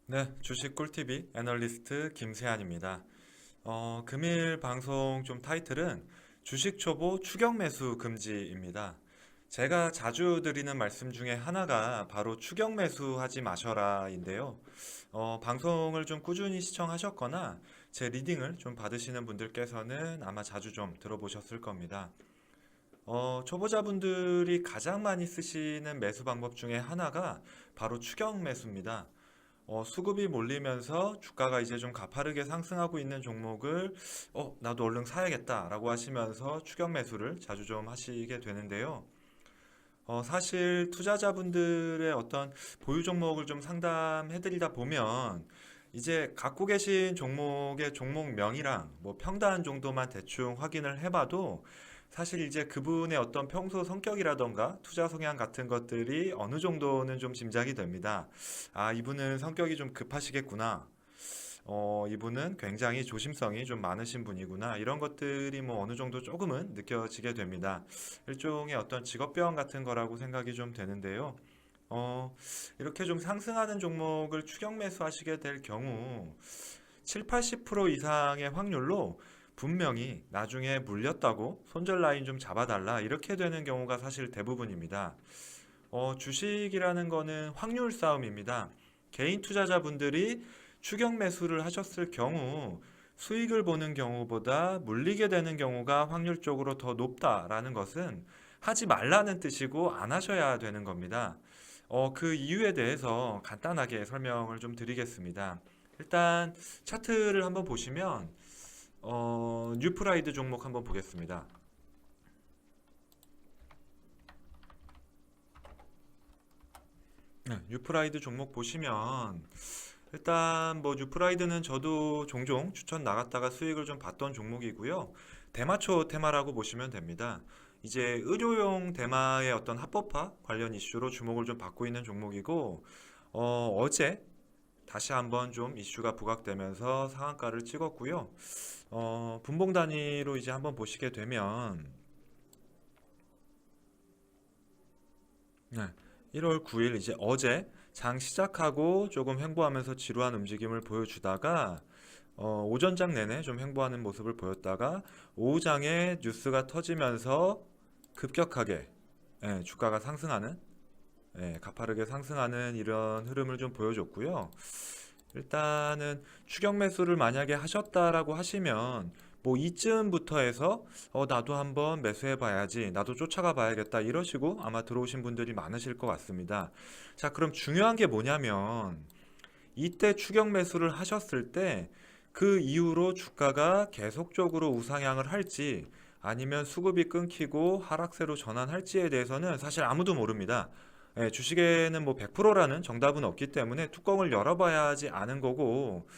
네, 주식 꿀TV 애널리스트 김세한입니다. 금일 방송 좀 타이틀은 주식 초보 추격 매수 금지입니다. 제가 자주 드리는 말씀 중에 하나가 바로 추격 매수 하지 마셔라인데요. 방송을 좀 꾸준히 시청하셨거나 제 리딩을 좀 받으시는 분들께서는 아마 자주 좀 들어보셨을 겁니다. 초보자분들이 가장 많이 쓰시는 매수 방법 중에 하나가 바로 추격 매수입니다. 수급이 몰리면서 주가가 이제 좀 가파르게 상승하고 있는 종목을 나도 얼른 사야겠다라고 하시면서 추격 매수를 자주 좀 하시게 되는데요. 사실 투자자분들의 어떤 보유 종목을 좀 상담해드리다 보면 이제 갖고 계신 종목의 종목명이랑 뭐 평단 정도만 대충 확인을 해봐도 사실 이제 그분의 어떤 평소 성격이라던가 투자 성향 같은 것들이 어느 정도는 좀 짐작이 됩니다. 아, 이분은 성격이 좀 급하시겠구나. 이분은 굉장히 조심성이 좀 많으신 분이구나. 이런 것들이 뭐 어느 정도 조금은 느껴지게 됩니다. 일종의 어떤 직업병 같은 거라고 생각이 좀 되는데요. 이렇게 좀 상승하는 종목을 추격 매수하시게 될 경우 7, 80% 이상의 확률로 분명히 나중에 물렸다고 손절 라인 좀 잡아달라 이렇게 되는 경우가 사실 대부분입니다. 주식이라는 거는 확률 싸움입니다. 개인 투자자분들이 추격 매수를 하셨을 경우 수익을 보는 경우보다 물리게 되는 경우가 확률적으로 더 높다라는 것은 하지 말라는 뜻이고 안 하셔야 되는 겁니다. 그 이유에 대해서 간단하게 설명을 좀 드리겠습니다. 일단 차트를 한번 보시면 뉴프라이드 종목 한번 보겠습니다. 네, 뉴프라이드 종목 보시면 일단 뭐 뉴프라이드는 저도 종종 추천 나갔다가 수익을 좀 봤던 종목이고요. 대마초 테마라고 보시면 됩니다. 이제 의료용 대마의 어떤 합법화 관련 이슈로 주목을 좀 받고 있는 종목이고 어제 다시 한번 좀 이슈가 부각되면서 상한가를 찍었고요. 분봉 단위로 이제 한번 보시게 되면 네, 1월 9일 이제 어제 장 시작하고 조금 횡보하면서 지루한 움직임을 보여주다가 오전장 내내 좀 횡보하는 모습을 보였다가 오후장에 뉴스가 터지면서 급격하게 주가가 상승하는 가파르게 상승하는 이런 흐름을 좀 보여줬고요. 일단은 추격 매수를 만약에 하셨다라고 하시면 뭐 이쯤부터 해서 나도 한번 매수해 봐야지 나도 쫓아가 봐야겠다 이러시고 아마 들어오신 분들이 많으실 것 같습니다. 자, 그럼 중요한 게 뭐냐면 이때 추격 매수를 하셨을 때 그 이후로 주가가 계속적으로 우상향을 할지 아니면 수급이 끊기고 하락세로 전환할지에 대해서는 사실 아무도 모릅니다. 주식에는 뭐 100%라는 정답은 없기 때문에 뚜껑을 열어봐야 하지 않은 거고,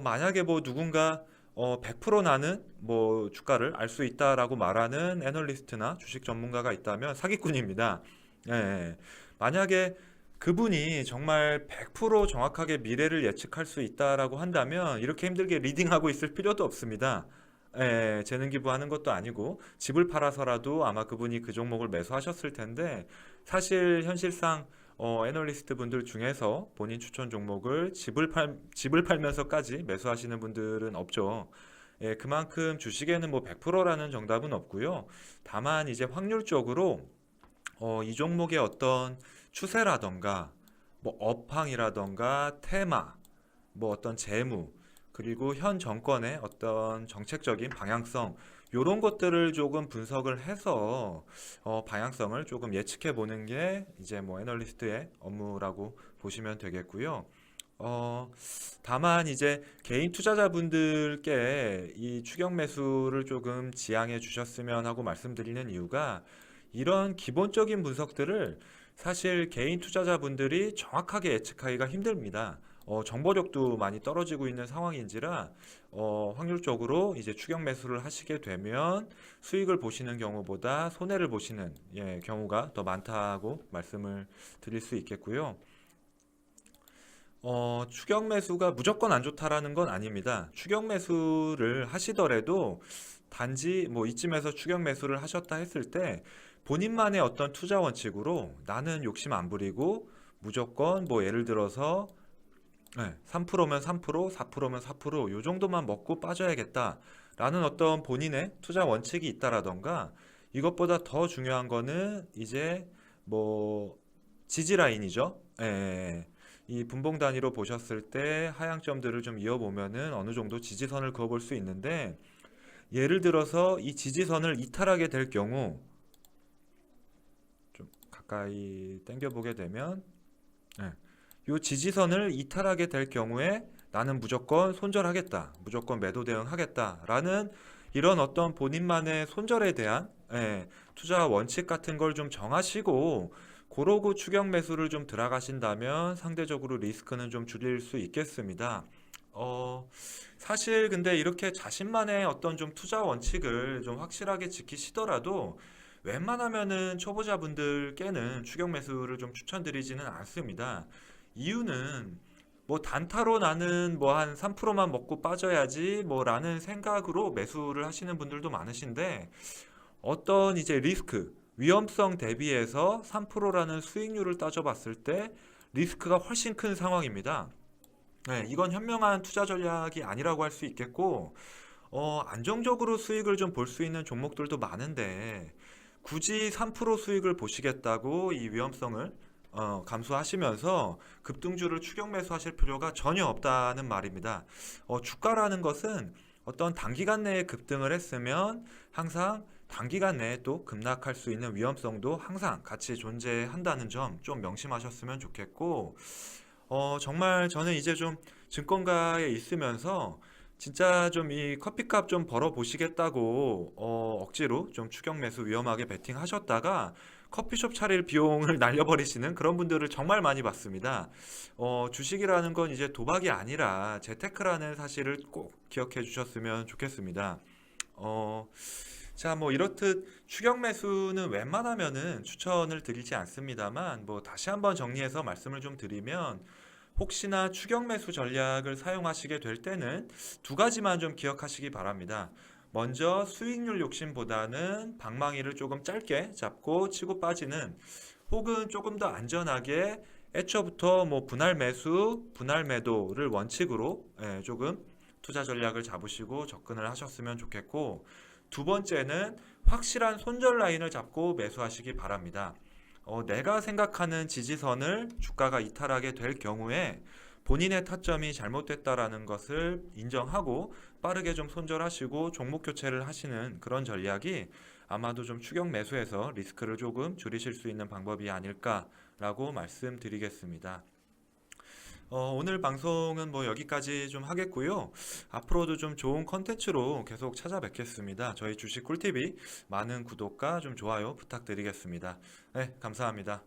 만약에 뭐 누군가 100% 나는 뭐 주가를 알 수 있다라고 말하는 애널리스트나 주식 전문가가 있다면 사기꾼입니다. 예. 만약에 그분이 정말 100% 정확하게 미래를 예측할 수 있다라고 한다면 이렇게 힘들게 리딩하고 있을 필요도 없습니다. 재능 기부하는 것도 아니고 집을 팔아서라도 아마 그분이 그 종목을 매수하셨을 텐데 사실 현실상 애널리스트 분들 중에서 본인 추천 종목을 집을 팔면서까지 매수하시는 분들은 없죠. 그만큼 주식에는 뭐 100%라는 정답은 없고요. 다만 이제 확률적으로 이 종목의 어떤 추세라던가 뭐 업황이라던가 테마 뭐 어떤 재무 그리고 현 정권의 어떤 정책적인 방향성 요런 것들을 조금 분석을 해서 방향성을 조금 예측해 보는 게 이제 뭐 애널리스트의 업무라고 보시면 되겠고요. 어, 다만 이제 개인 투자자분들께 이 추격 매수를 조금 지양해 주셨으면 하고 말씀드리는 이유가 이런 기본적인 분석들을 사실 개인 투자자분들이 정확하게 예측하기가 힘듭니다. 정보력도 많이 떨어지고 있는 상황인지라 확률적으로 이제 추격 매수를 하시게 되면 수익을 보시는 경우보다 손해를 보시는 경우가 더 많다고 말씀을 드릴 수 있겠고요. 추격 매수가 무조건 안 좋다라는 건 아닙니다. 추격 매수를 하시더라도 단지 뭐 이쯤에서 추격 매수를 하셨다 했을 때 본인만의 어떤 투자 원칙으로 나는 욕심 안 부리고 무조건 뭐 예를 들어서 네, 3%면 3%, 4%면 4%, 요 정도만 먹고 빠져야겠다라는 어떤 본인의 투자 원칙이 있다라던가 이것보다 더 중요한 거는 이제 뭐 지지 라인이죠. 예, 예, 예. 이 분봉 단위로 보셨을 때 하향점들을 좀 이어보면은 어느 정도 지지선을 그어볼 수 있는데 예를 들어서 이 지지선을 이탈하게 될 경우 좀 가까이 당겨 보게 되면 예, 요 지지선을 이탈하게 될 경우에 나는 무조건 손절하겠다, 무조건 매도 대응하겠다라는 이런 어떤 본인만의 손절에 대한 투자 원칙 같은 걸 좀 정하시고 그러고 추격 매수를 좀 들어가신다면 상대적으로 리스크는 좀 줄일 수 있겠습니다. 어, 사실 근데 이렇게 자신만의 어떤 좀 투자 원칙을 좀 확실하게 지키시더라도 웬만하면은 초보자분들께는 추격 매수를 좀 추천드리지는 않습니다. 이유는 뭐 단타로 나는 뭐 한 3%만 먹고 빠져야지 뭐라는 생각으로 매수를 하시는 분들도 많으신데 어떤 이제 리스크, 위험성 대비해서 3%라는 수익률을 따져봤을 때 리스크가 훨씬 큰 상황입니다. 네, 이건 현명한 투자 전략이 아니라고 할 수 있겠고, 안정적으로 수익을 좀 볼 수 있는 종목들도 많은데, 굳이 3% 수익을 보시겠다고 이 위험성을 감수하시면서 급등주를 추격 매수하실 필요가 전혀 없다는 말입니다. 주가라는 것은 어떤 단기간 내에 급등을 했으면 항상 단기간 내에 또 급락할 수 있는 위험성도 항상 같이 존재한다는 점 좀 명심하셨으면 좋겠고, 정말 저는 이제 좀 증권가에 있으면서 진짜 좀 이 커피값 좀 벌어 보시겠다고 억지로 좀 추격 매수 위험하게 베팅 하셨다가 커피숍 차릴 비용을 날려버리시는 그런 분들을 정말 많이 봤습니다. 주식이라는 건 이제 도박이 아니라 재테크라는 사실을 꼭 기억해 주셨으면 좋겠습니다. 어, 자, 뭐 이렇듯 추격 매수는 웬만하면은 추천을 드리지 않습니다만 뭐 다시 한번 정리해서 말씀을 좀 드리면 혹시나 추격 매수 전략을 사용하시게 될 때는 두 가지만 좀 기억하시기 바랍니다. 먼저 수익률 욕심보다는 방망이를 조금 짧게 잡고 치고 빠지는 혹은 조금 더 안전하게 애초부터 뭐 분할 매수, 분할 매도를 원칙으로 조금 투자 전략을 잡으시고 접근을 하셨으면 좋겠고 두 번째는 확실한 손절 라인을 잡고 매수하시기 바랍니다. 내가 생각하는 지지선을 주가가 이탈하게 될 경우에 본인의 타점이 잘못됐다라는 것을 인정하고 빠르게 좀 손절하시고 종목 교체를 하시는 그런 전략이 아마도 좀 추격 매수해서 리스크를 조금 줄이실 수 있는 방법이 아닐까라고 말씀드리겠습니다. 오늘 방송은 뭐 여기까지 좀 하겠고요. 앞으로도 좀 좋은 컨텐츠로 계속 찾아뵙겠습니다. 저희 주식 꿀TV 많은 구독과 좀 좋아요 부탁드리겠습니다. 네, 감사합니다.